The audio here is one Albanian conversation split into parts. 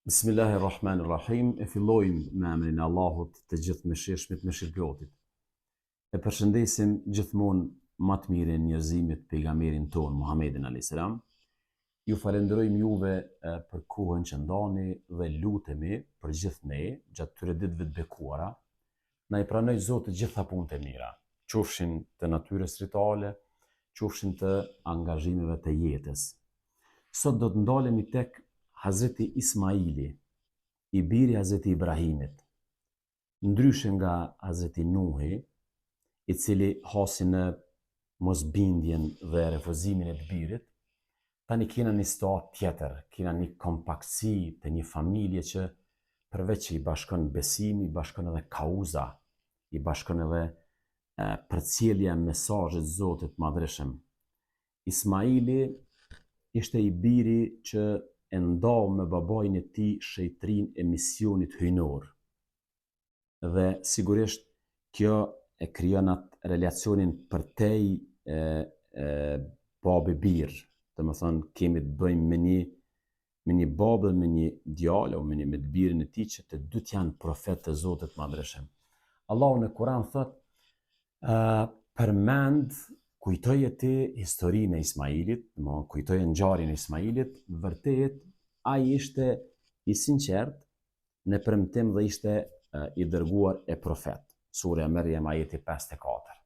Bismillahirrahmanirrahim. E fillojmë me emrin e Allahut të gjithë mëshirshmit, mëshirëplotit. E përshëndesim gjithmonë më të mirin njerëzimit pejgamberin ton Muhammedin a.s. Ju falenderojmë juve për kohën që ndani dhe lutemi për gjithë ne gjatë këtyre ditëve të bekuara. Na i pranoj Zoti gjitha punët e mira, qofshin të natyrës ritale, qofshin të angazhimeve të jetës. Sot do të ndalemi tek Hazreti Ismaili, i biri Hazreti Ibrahimit, ndryshe nga Hazreti Nuhi, i cili hasi në mosbindjen dhe refuzimin e të birit. Tani kena një situatë tjetër, kena një kompaktësi të një familje që përveç që i bashkon besimi, i bashkon edhe kauza, i bashkon edhe përcjellja e mesazhit të Zotit Madhreshëm. Ismaili ishte i biri që e ndau me babain e tij shejtrin e misionit hyjnor. Dhe sigurisht kjo e krijon atë relacionin përtej babi bir. Domethënë kemi të bëjmë me një babë dhe me një djalë, me të birin e tij që të dytë janë profetë të Zotit Madhreshëm. Allahu në Kur'an thot përmend, kujtoje ti historinë e Ismailit, kujtoje ngjarjen e Ismailit, vërtet ai ishte i sinqert në premtim dhe ishte i dërguar e profet. Surja Maryam ajeti 54.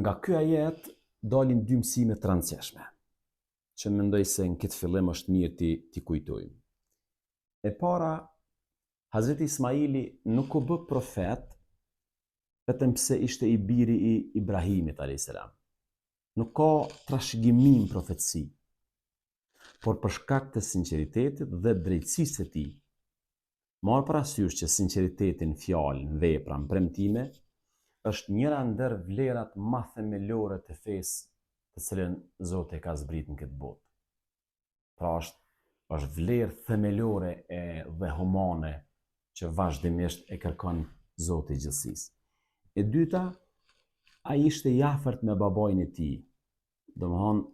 Nga ky ajet dalin dy mësime të rëndësishme, që mendoj se në këtë fillim është mirë ti kujtojmë. E para, Hazreti Ismaili nuk u bë profet vetëm pse ishte i biri i Ibrahimit a.s. Nuk ka trashëgimim profetësi, por për shkak të sinqeritetit dhe drejtësisë së tij. Marr parasysh që sinqeriteti në fjalë, në vepra, në premtime është njëra ndër vlerat më themelore të fesë të cilën Zoti ka zbrit në këtë botë. Pra është vlerë themelore dhe humane që vazhdimisht e kërkon Zoti i gjithësisë. E dyta, ai ishte i afërt me babain e tij. Domthonë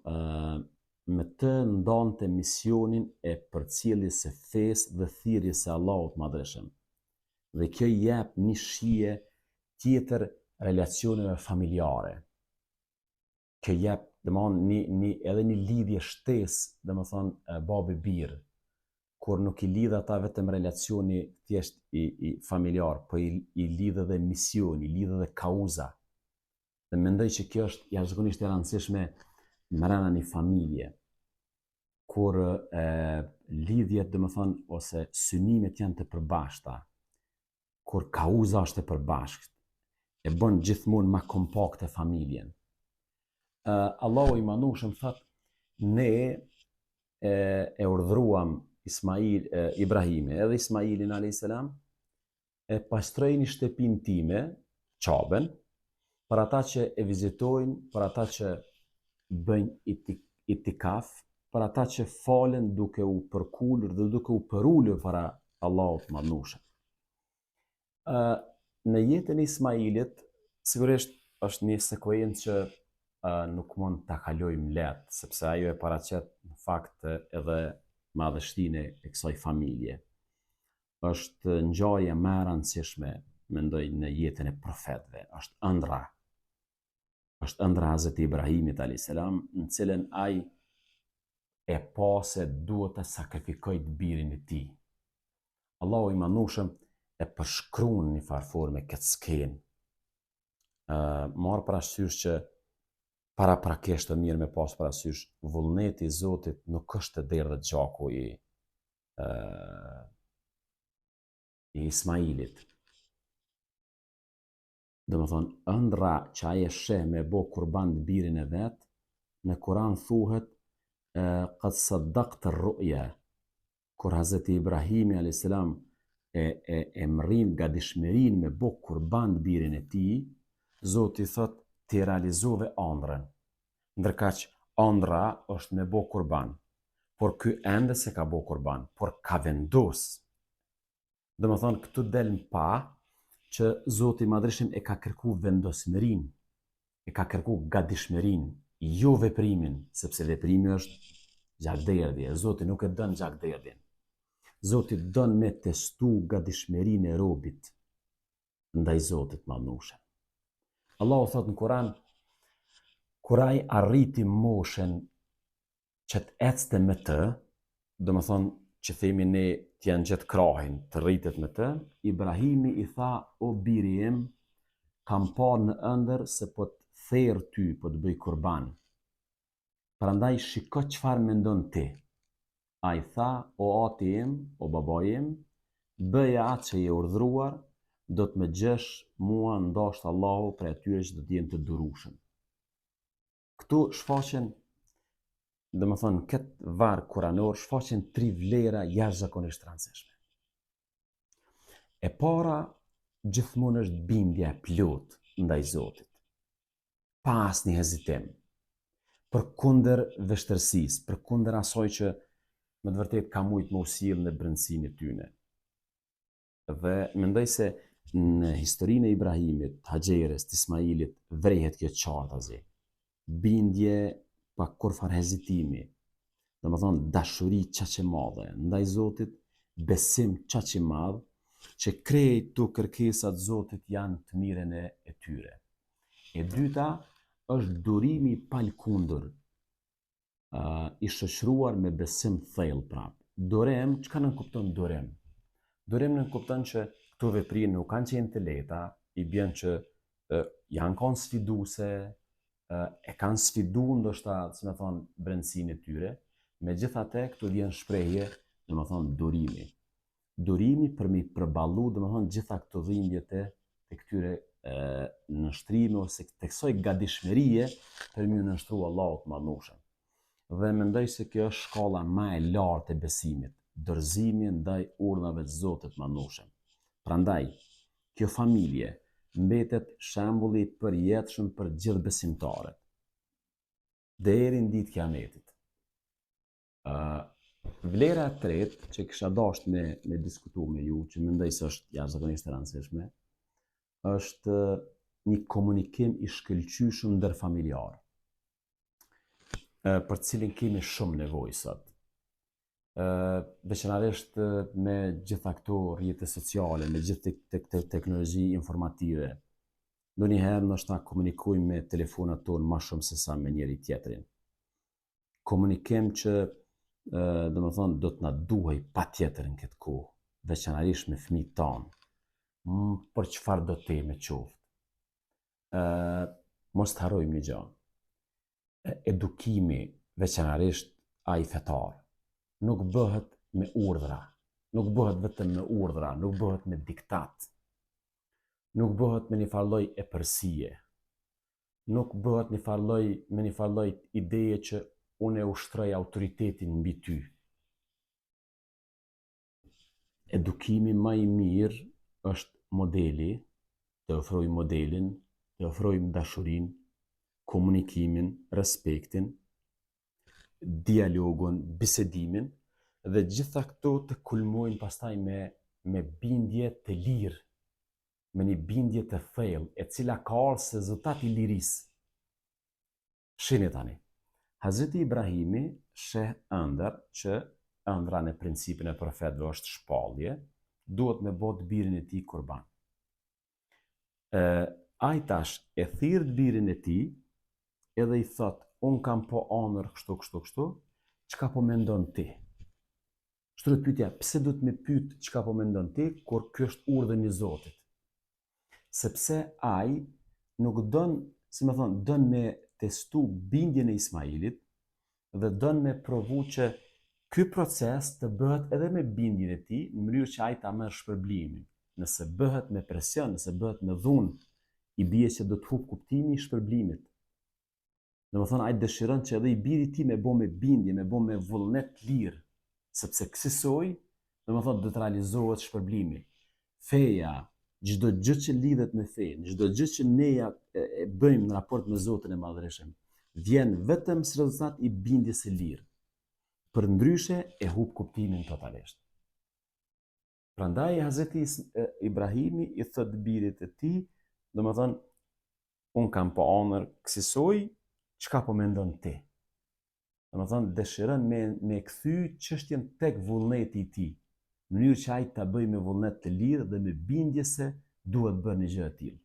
me të ndante misionin e përcjelljes së fesë dhe thirrjes së Allahut Madhreshëm. Dhe kjo i jep një shije tjetër relacioneve familjare. Kjo jep domthonë edhe një lidhje shtesë, domethënë babi bir, kur nuk i lidh ata vetëm relacioni thjesht i familjar, po i lidh edhe misioni, i lidh edhe kauza. Dhe mendoj që kjo është jashtëzakonisht e rëndësishme brenda një familje, kur lidhjet, domethënë, ose synimet janë të përbashkëta, kur kauza është e përbashkët, e bën gjithmonë më kompakte familjen. Allahu i Madhëshëm thot, ne e urdhëruam Ibrahimi edhe Ismailin a.s. e pastrojni shtëpinë time, Qaben, për ata që e vizitojnë, për ata që bëjnë itikaf, për ata që falen duke u përkulur dhe duke u përulur para Allahut Madhëshëm. Në jetën e Ismailit, sigurisht është një sekuencë që nuk mund ta kalojmë lehtë, sepse ajo e paraqet në fakt edhe madhështinë e kësaj familje. Është ngjarje më e rëndësishme, mendoj, në jetën e profetëve. Është ëndra Hazreti Ibrahimit a.s. në cilën ai e pa se duhet të sakrifikojë birin e tij. Allahu i Madhëshëm e përshkruan në një forme këtë skenë. Marr parasysh që paraprakisht të mirë me pas parasysh, vullneti i Zotit nuk është të derdhët gjaku i Ismailit. Domethënë, ëndra që ai e sheh me bë kurban birin e vet, në Kur'an thuhet qad saddaqta ar-ru'ya. Kur Hazreti Ibrahimi a.s. e mrin gatishmërinë me bë kurban birin e tij, Zoti thot ti realizove ëndrën. Ndërkaq ëndra është me bë kurban, por ky ende se ka bë kurban, por ka vendos. Domethënë këtu del pa që Zoti i Madhreshëm e ka kërku vendosmërinë, e ka kërku gatishmërinë, jo veprimin, sepse veprimi është gjakderdhje. Zoti nuk e don gjakderdhjen. Zoti don me testu gatishmërinë e robit ndaj Zotit madhnushëm. Allahu thot në Kur'an, kur ai arriti moshën që të ecte me të, do më thonë që themi ne t'ja nxjet krahin, të rritet me të, Ibrahimi i tha, o biri im, kam parë në ëndër se po të therr ty, po të bëj kurban. Prandaj shiko çfarë mendon ti. Ai tha, o ati im, o babai im, bëja atë që je urdhëruar, do të më gjesh mua ndoshta Allahu për atyre që do të jenë të durueshëm. Këtu shfaqen, dhe më thonë, këtë varë kuranor, shfaqen 3 vlera jashtëzakonisht rëndësishme. E para, gjithmonë është bindja e plot ndaj Zotit, pa asnjë hezitim, përkundër vështirësisë, përkundër asaj që me të vërtetë ka mujt më usjell në brendësinë e tyne. Dhe mendoj se në historinë e Ibrahimit, Haxherës, Ismailit, vrehet kjo qartazi. Bindje pa kurfar hezitimi, dhe më thonë dashuri qaq e madhe ndaj Zotit, besim qaq i madh, që krejt të kërkesat Zotit janë të miren e tyre. E dyta është durimi palkundur, i shoqëruar me besim thellë prap. Durim, çka nënkupton durim? Durim nënkupton që këto veprime nuk kanë qenë të lehta, i bën që janë kanë sfiduese, e kanë sfidu ndoshta, si me thonë, brendësinë e tyre, megjithatë këtu vjen shprehje, dhe më thonë, durimi. Durimi për mi përballu, dhe më thonë, gjitha këto dhimbjet e këtyre nështrime ose të kësaj gatishmërie për mi nështru Allahut madhnushëm. Dhe mendoj se kjo është shkalla më e lartë e besimit, dorëzimi ndaj urdhave të Zotit madhnushëm. Prandaj, kjo familje mbetet shembulli i përjetshëm për gjithë besimtarët, deri në ditë kiametit. Vlera e tretë që kisha dashur me diskutu me ju, që mendoj se është jashtëzakonisht e rëndësishme, është një komunikim i shkëlqyeshëm ndërfamiljar, për cilin kemi shumë nevojë sot. Veçanërisht me gjitha këto rrjete sociale, me gjithë teknologji informative. Ndonjëherë ndoshta komunikojmë me telefonat tonë më shumë se sa me njëri tjetrin. Komunikim që do të thonë do të na duhej patjetër në këtë kohë, veçanërisht me fëmijët tanë. Për çfarë do teme qoftë. Mos të harrojmë një gjë. Edukimi, veçanërisht ai fetar, nuk bëhet me urdhra, nuk bëhet vetëm me urdhra, nuk bëhet me diktat, nuk bëhet me një farloj e përsie, nuk bëhet me një farloj ideje që unë e ushtroj autoritetin mbi ty. Edukimi më i mirë është modeli, të ofrojmë modelin, të ofrojmë dashurinë, komunikimin, respektin, dialogun, bisedimin, dhe gjitha këto të kulmojnë pastaj me bindje të lirë, me një bindje të thellë, e cila ka ardhur se rezultati i lirisë. Shihni tani, Hazreti Ibrahimi sheh ëndër që ëndra në principin e profetëve është shpallje, duhet me bot birin e tij kurban. Ai tash e thirr birin e tij, edhe i thot, unë kam po ëndër kështu, çka po mendon ti? Shtruhet pyetja, pse do të më pyet çka po mendon ti, kur ky është urdhri i Zotit? Sepse ai nuk don, si më thon, don me testu bindjen e Ismailit dhe don me provu që ky proces të bëhet edhe me bindjen e tij, në mënyrë që ai ta merr shpërblimin. Nëse bëhet me presion, nëse bëhet me dhunë, i bie që do të hup kuptimi i shpërblimit. Domethënë ai dëshiron që edhe i biri i tij me bë me bindje, me bë me vullnet lirë, sepse kësaj, domethënë do të realizohet shpërblimi. Feja, çdo gjë që lidhet me fenë, çdo gjë që ne e bëjmë në raport me Zotin e Madhërisëm, vjen vetëm si rezultat i bindjes së lirë. Përndryshe e hub kuptimin totalisht. Prandaj Hazreti Ibrahimi i thot birit e tij, domethënë un kam po ëndër kësaj, çka po mendon ti? Domethënë dëshiron me kthy çështjen tek vullneti i tij. në mënyrë që ai ta bëj me vullnet të lirë dhe me bindje se duhet bërë një gjë e tillë.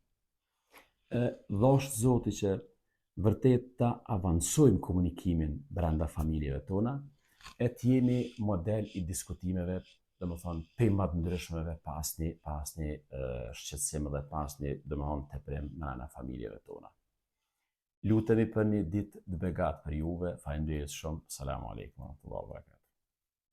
Dhosht Zoti që vërtet ta avansojmë komunikimin brenda familjeve tona, e të jemi model i diskutimeve, domethënë tema të ndryshmeve pa asnjë shqetësim dhe pa asnjë domethënë teprim brenda familjeve tona. Lutemi për një ditë të begatë për juve. Faleminderit shumë. Selamu alejkum wa rahmatullahi wa barakatuh.